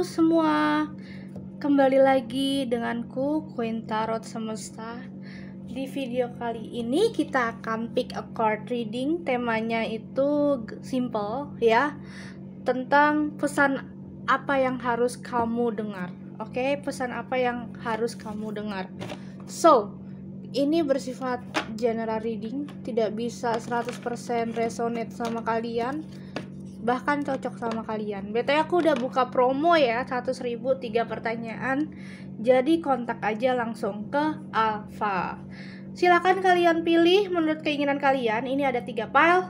semua, kembali lagi denganku Queen Tarot Semesta. Di video kali ini kita akan pick a card reading. Temanya itu simple ya, tentang pesan apa yang harus kamu dengar. Oke, pesan apa yang harus kamu dengar. So, ini bersifat general reading, tidak bisa 100% resonate sama kalian, bahkan cocok sama kalian. BTW aku udah buka promo ya, 100.000 3 pertanyaan. Jadi kontak aja langsung ke Alpha. Silakan kalian pilih menurut keinginan kalian. Ini ada 3 file.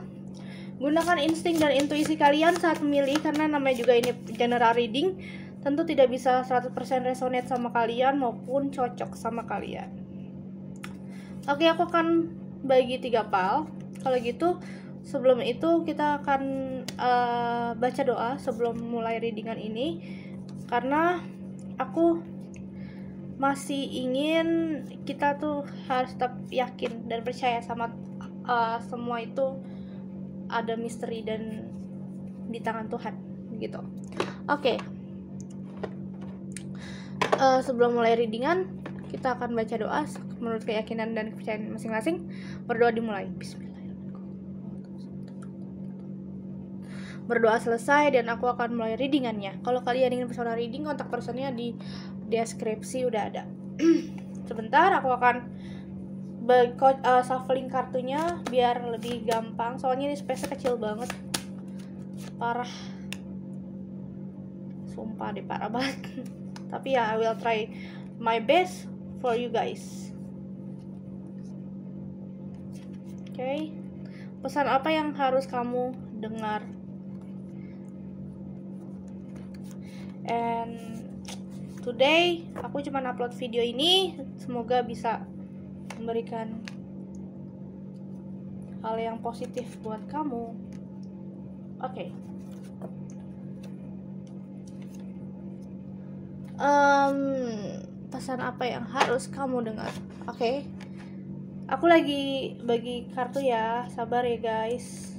Gunakan insting dan intuisi kalian saat memilih, karena namanya juga ini general reading. Tentu tidak bisa 100% resonate sama kalian maupun cocok sama kalian. Oke, aku akan bagi 3 file. Kalau gitu, sebelum itu kita akan baca doa sebelum mulai readingan ini, karena aku masih ingin kita tuh harus tetap yakin dan percaya sama semua itu ada misteri dan di tangan Tuhan gitu. Oke. Sebelum mulai readingan, kita akan baca doa menurut keyakinan dan kepercayaan masing-masing. Berdoa dimulai. Bismillah. Berdoa selesai dan aku akan mulai readingannya. Kalau kalian ingin personal reading, kontak personnya di deskripsi udah ada. Sebentar, aku akan shuffling kartunya biar lebih gampang. Soalnya ini space kecil banget, parah. Sumpah deh, parah banget. Tapi ya, I will try my best for you guys. Oke. Pesan apa yang harus kamu dengar? And today aku cuma upload video ini, semoga bisa memberikan hal yang positif buat kamu. Oke. Pesan apa yang harus kamu dengar? Oke. Aku lagi bagi kartu ya, sabar ya guys.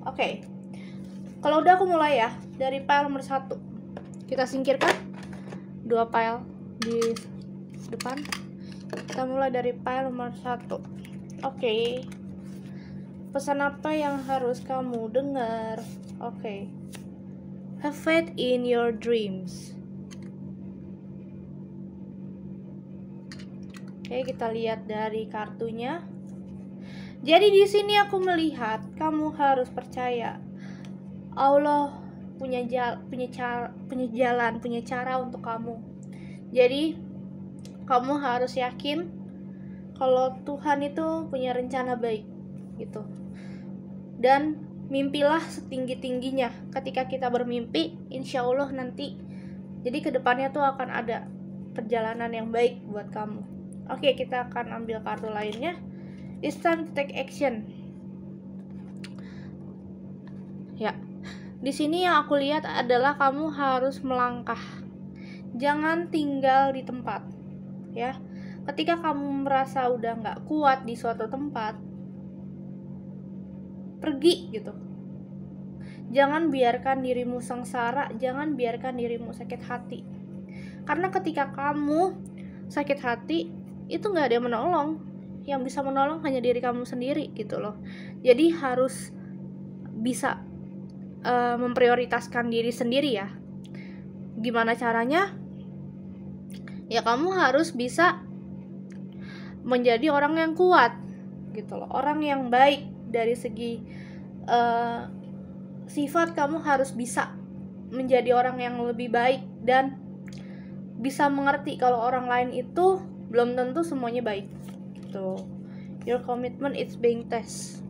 Oke. Kalau udah aku mulai ya, dari pile nomor 1. Kita singkirkan 2 pile di depan. Kita mulai dari pile nomor 1. Oke. Pesan apa yang harus kamu dengar? Oke. Have faith in your dreams. Oke, kita lihat dari kartunya. Jadi di sini aku melihat kamu harus percaya Allah punya cara untuk kamu. Jadi kamu harus yakin kalau Tuhan itu punya rencana baik gitu. Dan mimpilah setinggi-tingginya. Ketika kita bermimpi, insya Allah nanti jadi kedepannya tuh akan ada perjalanan yang baik buat kamu. Oke, kita akan ambil kartu lainnya. It's time to take action. Ya, di sini yang aku lihat adalah kamu harus melangkah. Jangan tinggal di tempat. Ya, ketika kamu merasa udah nggak kuat di suatu tempat, pergi gitu. Jangan biarkan dirimu sengsara, jangan biarkan dirimu sakit hati. Karena ketika kamu sakit hati, itu nggak ada yang menolong. Yang bisa menolong hanya diri kamu sendiri gitu loh. Jadi harus bisa memprioritaskan diri sendiri ya. Gimana caranya? Ya kamu harus bisa menjadi orang yang kuat gitu loh. Orang yang baik dari segi sifat. Kamu harus bisa menjadi orang yang lebih baik dan bisa mengerti kalau orang lain itu belum tentu semuanya baik. Your commitment is being tested.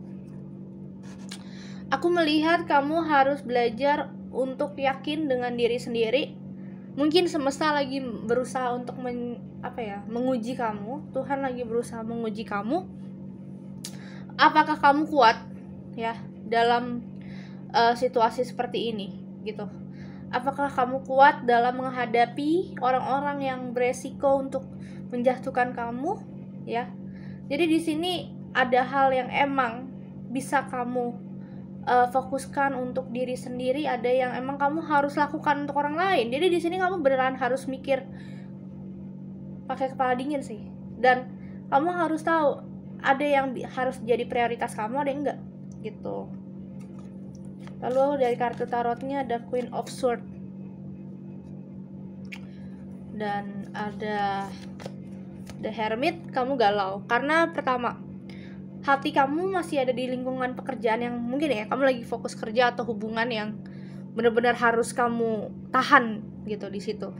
Aku melihat kamu harus belajar untuk yakin dengan diri sendiri. Mungkin semesta lagi berusaha untuk menguji kamu. Tuhan lagi berusaha menguji kamu. Apakah kamu kuat ya dalam situasi seperti ini gitu? Apakah kamu kuat dalam menghadapi orang-orang yang beresiko untuk menjatuhkan kamu ya? Jadi di sini ada hal yang emang bisa kamu fokuskan untuk diri sendiri, ada yang emang kamu harus lakukan untuk orang lain. Jadi di sini kamu beneran harus mikir pakai kepala dingin sih, dan kamu harus tahu ada yang harus jadi prioritas kamu, ada yang enggak gitu. Lalu dari kartu tarotnya ada Queen of Swords dan ada The Hermit. Kamu galau karena pertama, hati kamu masih ada di lingkungan pekerjaan yang mungkin ya kamu lagi fokus kerja atau hubungan yang benar-benar harus kamu tahan gitu di situ.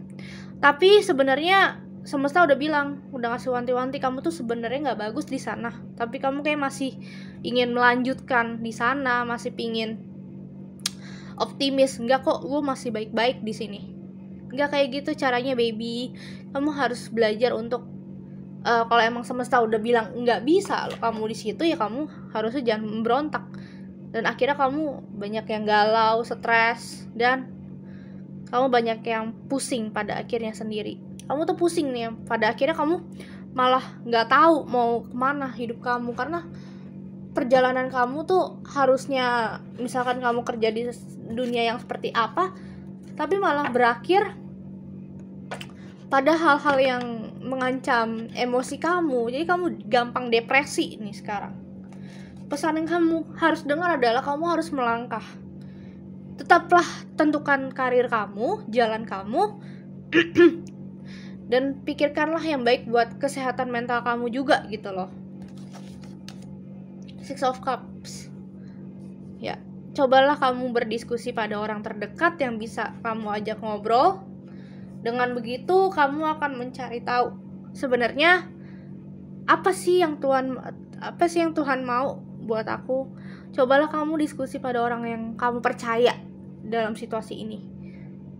Tapi sebenarnya semesta udah bilang, udah ngasih wanti-wanti kamu tuh sebenarnya nggak bagus di sana. Tapi kamu kayak masih ingin melanjutkan di sana, masih pingin optimis. Enggak kok, gue masih baik-baik di sini. Enggak kayak gitu caranya, baby. Kamu harus belajar untuk kalau emang semesta udah bilang nggak bisa loh kamu di situ, ya kamu harusnya jangan memberontak. Dan akhirnya kamu banyak yang galau, stres, dan kamu banyak yang pusing pada akhirnya sendiri. Kamu tuh pusing nih, pada akhirnya kamu malah nggak tahu mau kemana hidup kamu, karena perjalanan kamu tuh harusnya misalkan kamu kerja di dunia yang seperti apa, tapi malah berakhir pada hal-hal yang mengancam emosi kamu. Jadi kamu gampang depresi nih sekarang. Pesan yang kamu harus dengar adalah kamu harus melangkah. Tetaplah tentukan karir kamu, jalan kamu, dan pikirkanlah yang baik buat kesehatan mental kamu juga gitu loh. Six of Cups. Ya, cobalah kamu berdiskusi pada orang terdekat yang bisa kamu ajak ngobrol. Dengan begitu kamu akan mencari tahu sebenarnya apa sih yang Tuhan mau buat aku. Cobalah kamu diskusi pada orang yang kamu percaya dalam situasi ini.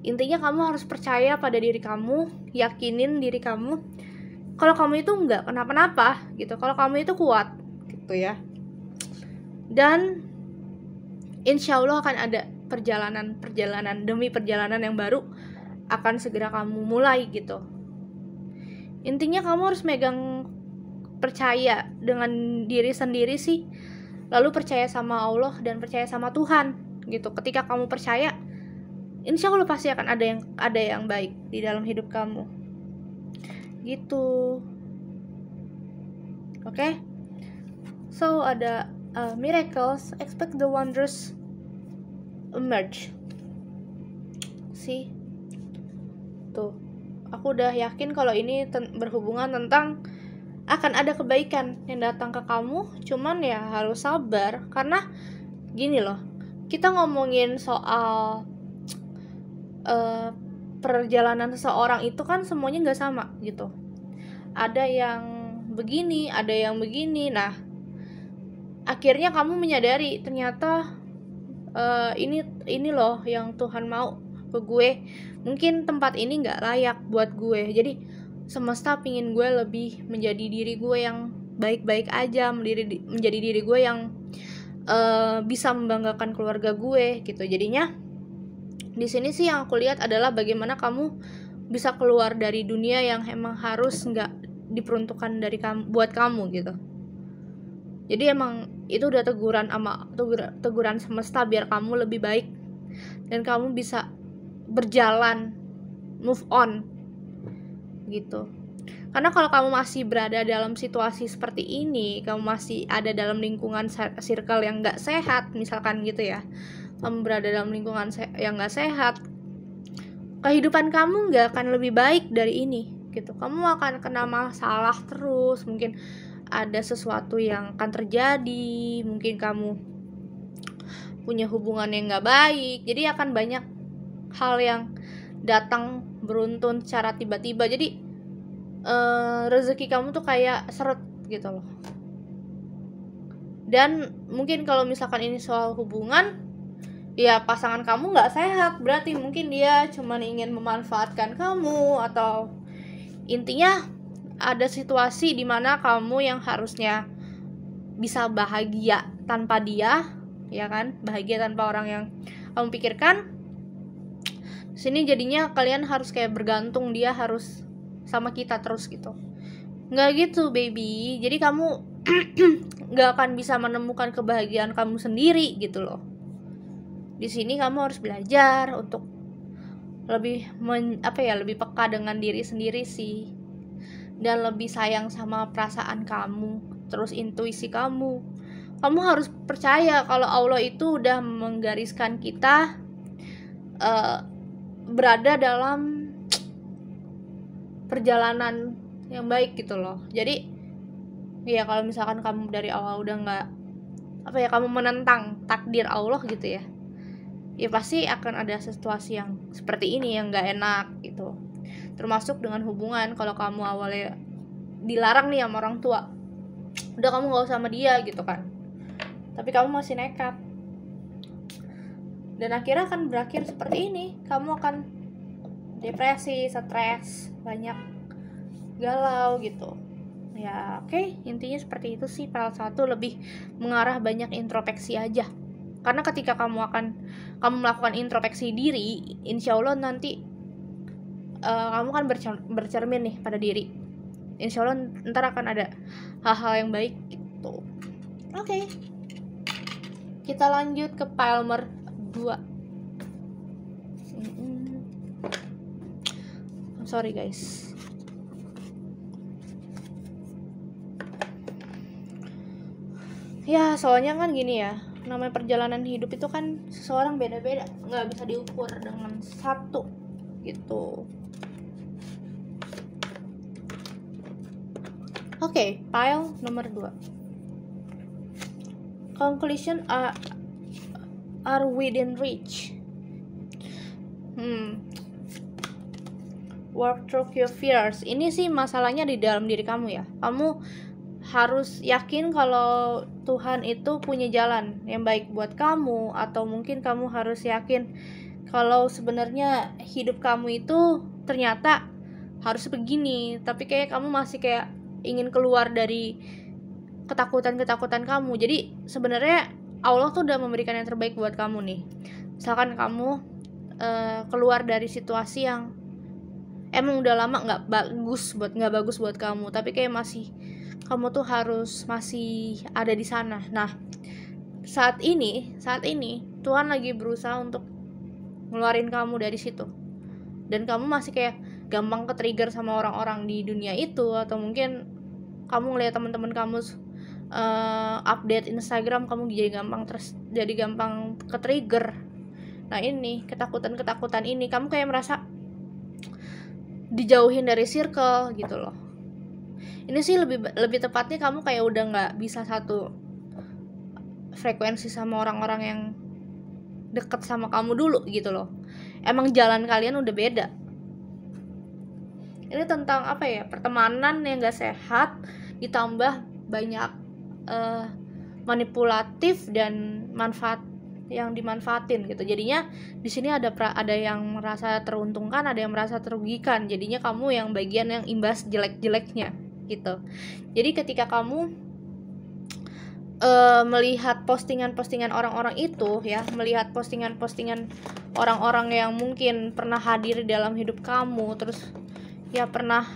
Intinya kamu harus percaya pada diri kamu, yakinin diri kamu kalau kamu itu nggak kenapa-napa gitu, kalau kamu itu kuat gitu ya. Dan insya Allah akan ada perjalanan demi perjalanan yang baru akan segera kamu mulai gitu. Intinya kamu harus megang percaya dengan diri sendiri sih, lalu percaya sama Allah dan percaya sama Tuhan gitu. Ketika kamu percaya, insya Allah pasti akan ada yang baik di dalam hidup kamu gitu. Oke? So ada miracles, expect the wonders emerge. See? Tuh, aku udah yakin kalau ini berhubungan tentang akan ada kebaikan yang datang ke kamu. Cuman ya harus sabar, karena gini loh, kita ngomongin soal perjalanan seseorang itu kan semuanya nggak sama gitu. Ada yang begini, ada yang begini. Nah, akhirnya kamu menyadari ternyata ini loh yang Tuhan mau ke gue. Mungkin tempat ini gak layak buat gue, jadi semesta pingin gue lebih menjadi diri gue yang baik-baik aja, menjadi diri gue yang bisa membanggakan keluarga gue gitu. Jadinya di sini sih yang aku lihat adalah bagaimana kamu bisa keluar dari dunia yang emang harus gak diperuntukkan buat kamu gitu. Jadi emang itu udah teguran semesta biar kamu lebih baik dan kamu bisa berjalan, move on gitu. Karena kalau kamu masih berada dalam situasi seperti ini, kamu masih ada dalam lingkungan circle yang gak sehat misalkan gitu ya, kamu berada dalam lingkungan yang gak sehat, kehidupan kamu gak akan lebih baik dari ini gitu. Kamu akan kena masalah terus, mungkin ada sesuatu yang akan terjadi, mungkin kamu punya hubungan yang gak baik, jadi akan banyak hal yang datang beruntun secara tiba-tiba. Jadi rezeki kamu tuh kayak seret gitu loh. Dan mungkin kalau misalkan ini soal hubungan, ya pasangan kamu gak sehat, berarti mungkin dia cuma ingin memanfaatkan kamu, atau intinya ada situasi dimana kamu yang harusnya bisa bahagia tanpa dia, ya kan, bahagia tanpa orang yang kamu pikirkan. Sini jadinya kalian harus kayak bergantung, dia harus sama kita terus gitu. Nggak gitu baby, jadi kamu nggak akan bisa menemukan kebahagiaan kamu sendiri gitu loh. Di sini kamu harus belajar untuk lebih lebih peka dengan diri sendiri sih, dan lebih sayang sama perasaan kamu, terus intuisi kamu. Kamu harus percaya kalau Allah itu udah menggariskan kita berada dalam perjalanan yang baik gitu loh. Jadi ya kalau misalkan kamu dari awal udah nggak kamu menentang takdir Allah gitu ya pasti akan ada situasi yang seperti ini yang nggak enak gitu. Termasuk dengan hubungan, kalau kamu awalnya dilarang nih sama orang tua, udah kamu nggak usah sama dia gitu kan, tapi kamu masih nekat, dan akhirnya akan berakhir seperti ini. Kamu akan depresi, stres, banyak galau gitu ya. Oke, intinya seperti itu sih. File 1 lebih mengarah banyak introspeksi aja, karena ketika kamu melakukan introspeksi diri, insya Allah nanti kamu kan bercermin nih pada diri. Insya Allah ntar akan ada hal-hal yang baik gitu. Oke. Kita lanjut ke Palmer 2. I'm sorry guys. Ya soalnya kan gini ya, namanya perjalanan hidup itu kan seseorang beda-beda, nggak bisa diukur dengan satu gitu. Oke, pile nomor 2. Conclusion are within reach. Work through your fears. Ini sih masalahnya di dalam diri kamu ya. Kamu harus yakin kalau Tuhan itu punya jalan yang baik buat kamu, atau mungkin kamu harus yakin kalau sebenarnya hidup kamu itu ternyata harus begini, tapi kayak kamu masih kayak ingin keluar dari ketakutan kamu. Jadi sebenarnya Allah tuh udah memberikan yang terbaik buat kamu nih. Misalkan kamu keluar dari situasi yang emang udah lama nggak bagus buat kamu, tapi kayak kamu tuh harus masih ada di sana. Nah, saat ini Tuhan lagi berusaha untuk ngeluarin kamu dari situ, dan kamu masih kayak gampang ke-trigger sama orang-orang di dunia itu, atau mungkin kamu ngeliat teman-teman kamu update Instagram, kamu jadi gampang ke-trigger. Nah, ini ketakutan ini kamu kayak merasa dijauhin dari circle gitu loh. Ini sih lebih tepatnya kamu kayak udah nggak bisa satu frekuensi sama orang-orang yang deket sama kamu dulu gitu loh. Emang jalan kalian udah beda. Ini tentang pertemanan yang gak sehat ditambah banyak manipulatif dan yang dimanfaatin gitu. Jadinya di sini ada yang merasa teruntungkan, ada yang merasa terugikan. Jadinya kamu yang bagian yang imbas jelek-jeleknya gitu. Jadi ketika kamu melihat postingan-postingan orang-orang itu ya, melihat postingan-postingan orang-orang yang mungkin pernah hadir dalam hidup kamu, terus ya pernah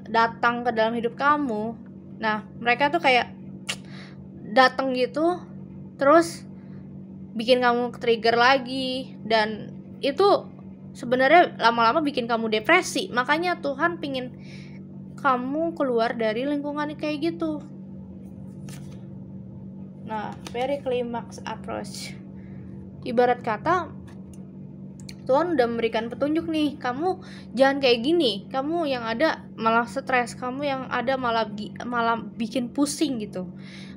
datang ke dalam hidup kamu. Nah, mereka tuh kayak datang gitu terus bikin kamu trigger lagi, dan itu sebenarnya lama-lama bikin kamu depresi. Makanya Tuhan pingin kamu keluar dari lingkungan kayak gitu. Nah, very climax approach. Ibarat kata Tuhan udah memberikan petunjuk nih, kamu jangan kayak gini, kamu yang ada malah stres, kamu yang ada malah bikin pusing gitu.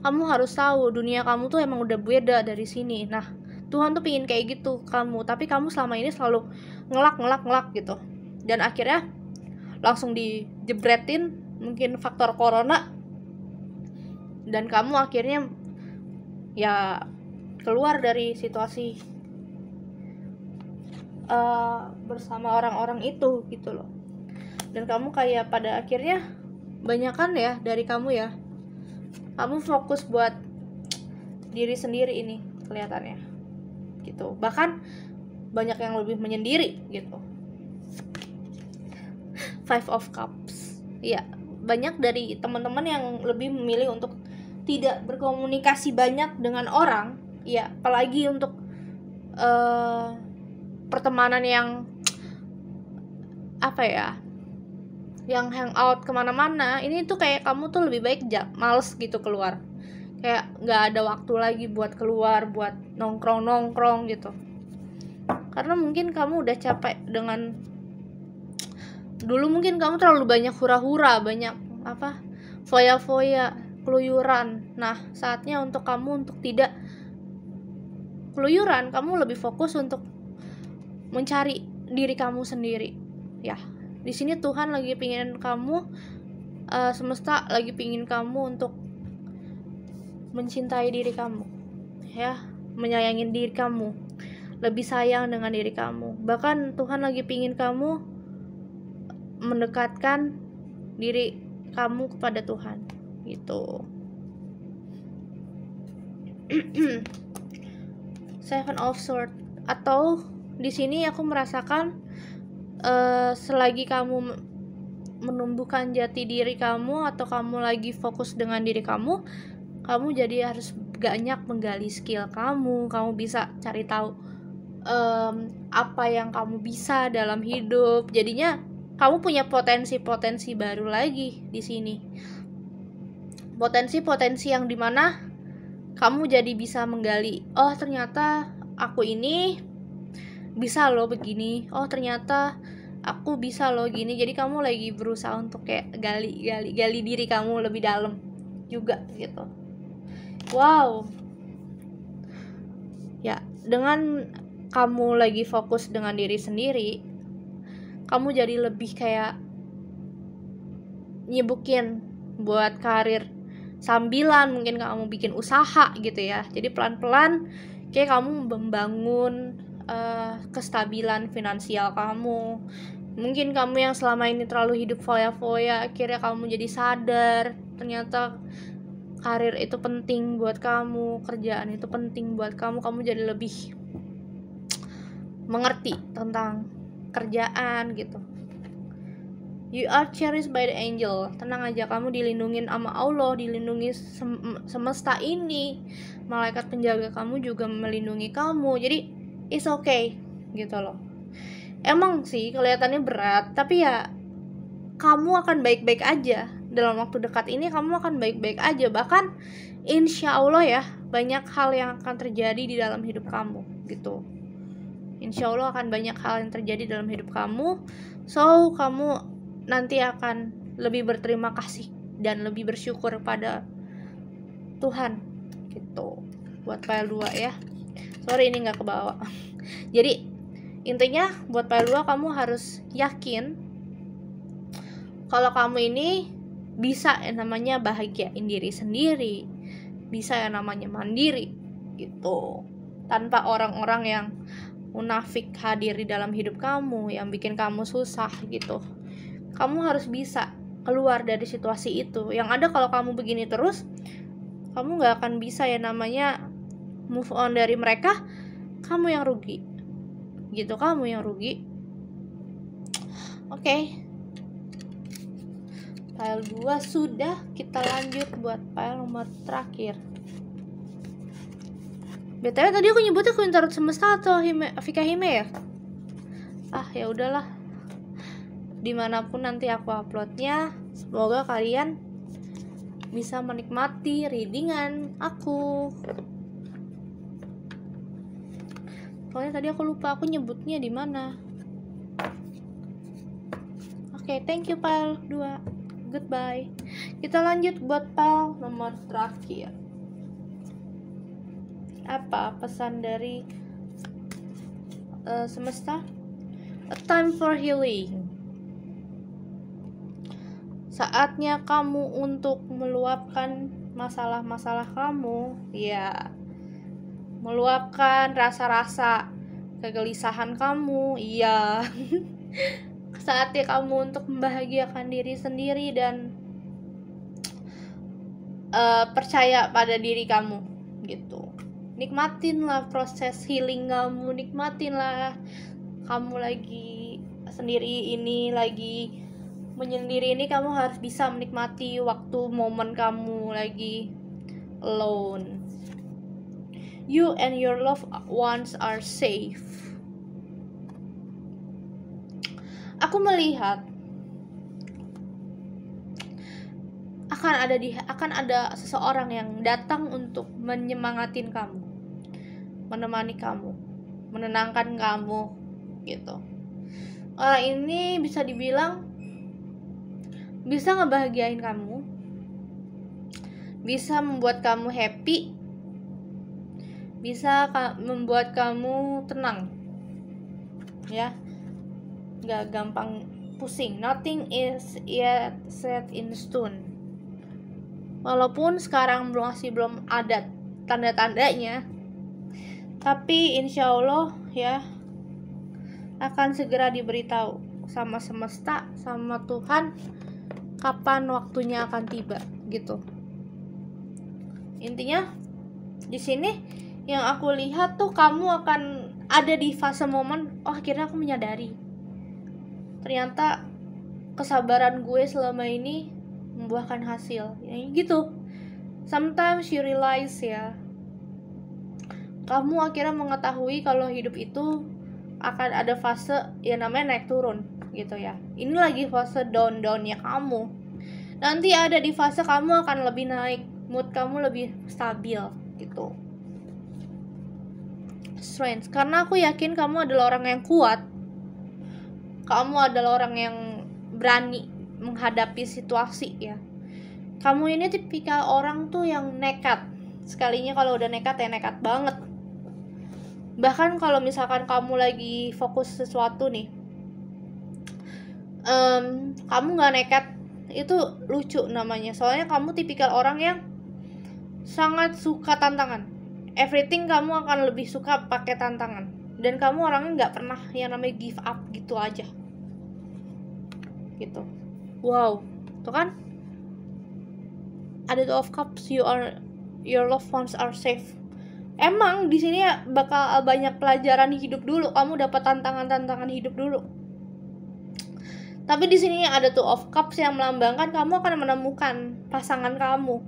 Kamu harus tahu dunia kamu tuh emang udah beda dari sini. Nah, Tuhan tuh pingin kayak gitu kamu, tapi kamu selama ini selalu ngelak gitu, dan akhirnya langsung dijebretin mungkin faktor corona, dan kamu akhirnya ya keluar dari situasi bersama orang-orang itu gitu loh. Dan kamu kayak pada akhirnya banyakan ya dari kamu ya, kamu fokus buat diri sendiri ini kelihatannya gitu. Bahkan banyak yang lebih menyendiri gitu. Five of Cups. Ya, banyak dari teman-teman yang lebih memilih untuk tidak berkomunikasi banyak dengan orang, ya apalagi untuk pertemanan yang apa ya, yang hangout kemana-mana, ini tuh kayak kamu tuh lebih baik males gitu keluar, kayak nggak ada waktu lagi buat keluar, buat nongkrong gitu, karena mungkin kamu udah capek dengan dulu, mungkin kamu terlalu banyak hura-hura, banyak apa, foya-foya, keluyuran. Nah, saatnya untuk kamu untuk tidak keluyuran, kamu lebih fokus untuk mencari diri kamu sendiri. Ya, di sini Tuhan lagi pingin kamu, semesta lagi pingin kamu untuk mencintai diri kamu, ya, menyayangin diri kamu, lebih sayang dengan diri kamu. Bahkan Tuhan lagi pingin kamu mendekatkan diri kamu kepada Tuhan, gitu. Seven of Swords, atau di sini aku merasakan selagi kamu menumbuhkan jati diri kamu, atau kamu lagi fokus dengan diri kamu jadi harus banyak menggali skill kamu bisa cari tahu apa yang kamu bisa dalam hidup. Jadinya kamu punya potensi baru lagi di sini, potensi yang dimana kamu jadi bisa menggali, oh ternyata aku ini bisa loh begini, oh ternyata aku bisa loh gini. Jadi kamu lagi berusaha untuk kayak gali diri kamu lebih dalam juga gitu. Wow, ya, dengan kamu lagi fokus dengan diri sendiri, kamu jadi lebih kayak nyibukin buat karir sambilan, mungkin kamu bikin usaha gitu ya. Jadi pelan-pelan kayak kamu membangun kestabilan finansial kamu. Mungkin kamu yang selama ini terlalu hidup foya-foya, akhirnya kamu jadi sadar ternyata karir itu penting buat kamu, kerjaan itu penting buat kamu jadi lebih mengerti tentang kerjaan gitu. You are cherished by the angel. Tenang aja, kamu dilindungin sama Allah, dilindungi semesta ini. Malaikat penjaga kamu juga melindungi kamu. Jadi it's okay gitu loh. Emang sih kelihatannya berat, tapi ya kamu akan baik-baik aja. Dalam waktu dekat ini kamu akan baik-baik aja. Bahkan insya Allah ya, banyak hal yang akan terjadi di dalam hidup kamu gitu. Insya Allah akan banyak hal yang terjadi dalam hidup kamu. So kamu nanti akan lebih berterima kasih dan lebih bersyukur pada Tuhan gitu. Buat file 2 ya, sorry ini gak kebawa. Jadi intinya buat file 2 kamu harus yakin kalau kamu ini bisa yang namanya bahagiain diri sendiri, bisa yang namanya mandiri gitu, tanpa orang-orang yang munafik hadir di dalam hidup kamu yang bikin kamu susah gitu. Kamu harus bisa keluar dari situasi itu. Yang ada kalau kamu begini terus, kamu gak akan bisa yang namanya move on dari mereka. Kamu yang rugi gitu, kamu yang rugi. Oke. File 2 sudah, kita lanjut buat file nomor terakhir. BTW tadi aku nyebutnya Queen Tarot Semesta atau Vika Hime ya? Ya udahlah, dimanapun nanti aku uploadnya, semoga kalian bisa menikmati readingan aku. Soalnya tadi aku lupa aku nyebutnya di mana. Oke, thank you file 2. Goodbye. Kita lanjut buat file nomor terakhir. Apa pesan dari semesta? A time for healing. Saatnya kamu untuk meluapkan masalah-masalah kamu, ya, meluapkan rasa-rasa kegelisahan kamu, iya. Saatnya kamu untuk membahagiakan diri sendiri dan percaya pada diri kamu gitu. Nikmatinlah proses healing kamu, nikmatinlah kamu lagi sendiri ini, lagi menyendiri ini. Kamu harus bisa menikmati waktu momen kamu lagi alone. you and your loved ones are safe. Aku melihat akan ada seseorang yang datang untuk menyemangatin kamu, menemani kamu, menenangkan kamu gitu. Orang ini bisa dibilang bisa ngebahagiain kamu, bisa membuat kamu happy, bisa membuat kamu tenang, ya, gak gampang pusing. Nothing is yet set in stone. Walaupun sekarang masih belum ada tanda-tandanya, tapi insya Allah ya akan segera diberitahu sama semesta, sama Tuhan, kapan waktunya akan tiba gitu. Intinya di sini yang aku lihat tuh kamu akan ada di fase momen, oh akhirnya aku menyadari ternyata kesabaran gue selama ini membuahkan hasil, ya gitu. Sometimes you realize ya, kamu akhirnya mengetahui kalau hidup itu akan ada fase yang namanya naik turun gitu ya. Ini lagi fase down-downnya kamu. Nanti ada di fase kamu akan lebih naik, mood kamu lebih stabil gitu. Strength, karena aku yakin kamu adalah orang yang kuat. Kamu adalah orang yang berani menghadapi situasi ya. Kamu ini tipikal orang tuh yang nekat. Sekalinya kalau udah nekat ya nekat banget. Bahkan kalau misalkan kamu lagi fokus sesuatu nih, kamu gak nekat, itu lucu namanya. Soalnya kamu tipikal orang yang sangat suka tantangan. Everything kamu akan lebih suka pakai tantangan. Dan kamu orangnya gak pernah yang namanya give up gitu aja gitu. Wow, tuh kan, ada Two of Cups, your loved ones are safe. Emang di sini bakal banyak pelajaran hidup dulu, kamu dapat tantangan hidup dulu. Tapi di sini ada Two of Cups yang melambangkan kamu akan menemukan pasangan kamu,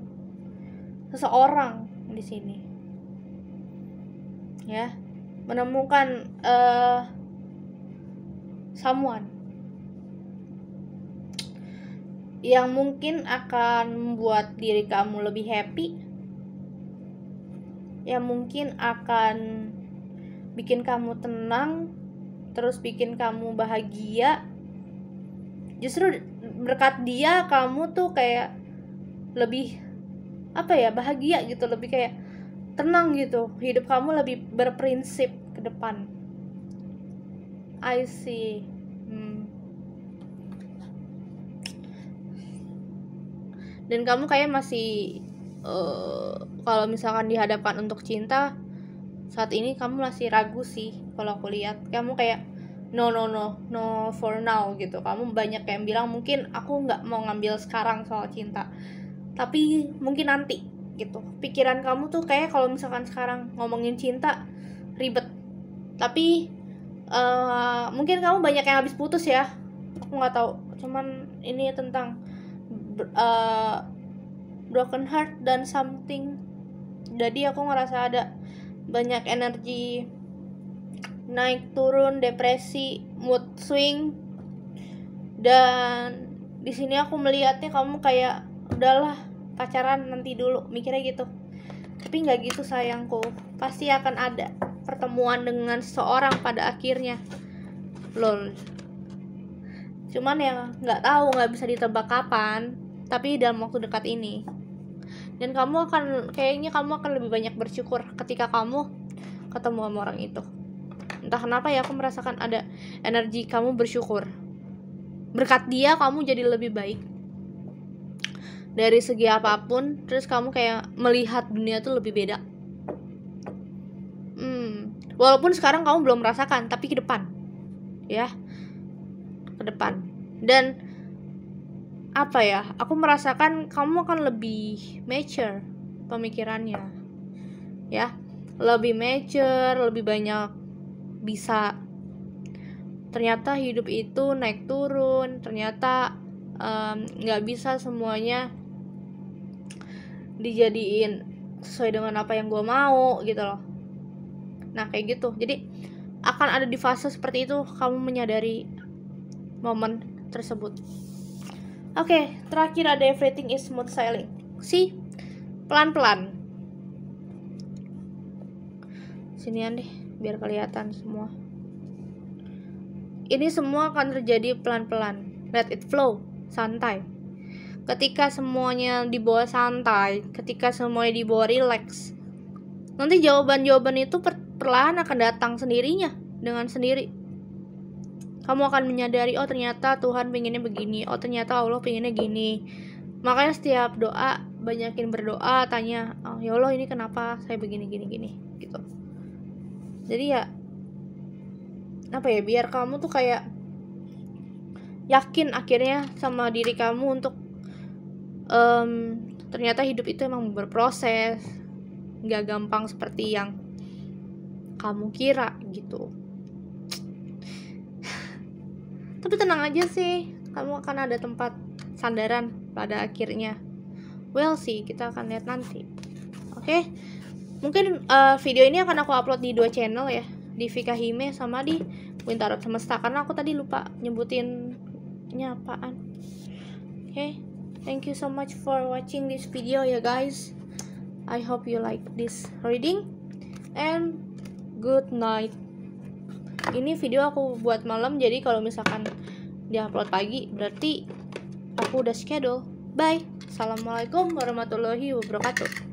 seseorang di sini, ya, menemukan someone yang mungkin akan membuat diri kamu lebih happy, yang mungkin akan bikin kamu tenang, terus bikin kamu bahagia. Justru berkat dia kamu tuh kayak lebih bahagia gitu, lebih kayak tenang gitu, hidup kamu lebih berprinsip ke depan. I see. Dan kamu kayak masih kalau misalkan dihadapkan untuk cinta saat ini kamu masih ragu sih. Kalau aku lihat kamu kayak no for now gitu. Kamu banyak yang bilang mungkin aku nggak mau ngambil sekarang soal cinta, tapi mungkin nanti gitu. Pikiran kamu tuh kayak kalau misalkan sekarang ngomongin cinta ribet, tapi mungkin kamu banyak yang habis putus ya, aku nggak tahu. Cuman ini tentang broken heart dan something. Jadi aku ngerasa ada banyak energi naik turun, depresi, mood swing. Dan di sini aku melihatnya kamu kayak udahlah pacaran nanti dulu, mikirnya gitu. Tapi nggak gitu sayangku, pasti akan ada pertemuan dengan seseorang pada akhirnya. Lol. Cuman ya nggak tahu, nggak bisa ditebak kapan, tapi dalam waktu dekat ini. Dan kayaknya kamu akan lebih banyak bersyukur ketika kamu ketemu sama orang itu. Entah kenapa ya, aku merasakan ada energi kamu bersyukur. Berkat dia kamu jadi lebih baik dari segi apapun. Terus kamu kayak melihat dunia tuh lebih beda. Walaupun sekarang kamu belum merasakan, tapi ke depan ya, ke depan. Dan aku merasakan kamu akan lebih mature pemikirannya ya, lebih mature, lebih banyak bisa. Ternyata hidup itu naik turun, ternyata gak bisa semuanya dijadiin sesuai dengan apa yang gue mau gitu loh. Nah kayak gitu, jadi akan ada di fase seperti itu kamu menyadari momen tersebut. Oke, terakhir ada everything is smooth sailing. Pelan-pelan. Sinian deh, biar kelihatan semua. Ini semua akan terjadi pelan-pelan. Let it flow, santai. Ketika semuanya dibawa santai, ketika semuanya dibawa relax, nanti jawaban-jawaban itu perlahan akan datang sendirinya, dengan sendiri. Kamu akan menyadari, oh ternyata Tuhan pengennya begini, oh ternyata Allah pengennya gini. Makanya setiap doa, banyakin berdoa, tanya, oh ya Allah ini kenapa saya begini gini gitu. Jadi ya apa ya, biar kamu tuh kayak yakin akhirnya sama diri kamu untuk ternyata hidup itu emang berproses, nggak gampang seperti yang kamu kira gitu. Tapi tenang aja sih, kamu akan ada tempat sandaran pada akhirnya. Well sih, kita akan lihat nanti. Oke? Mungkin video ini akan aku upload di 2 channel ya, di Vika Hime sama di Queen Tarot Semesta, karena aku tadi lupa nyebutinnya apaan. Oke? Thank you so much for watching this video ya guys. I hope you like this reading and good night. Ini video aku buat malam, jadi kalau misalkan diupload pagi berarti aku udah schedule. Bye. Assalamualaikum warahmatullahi wabarakatuh.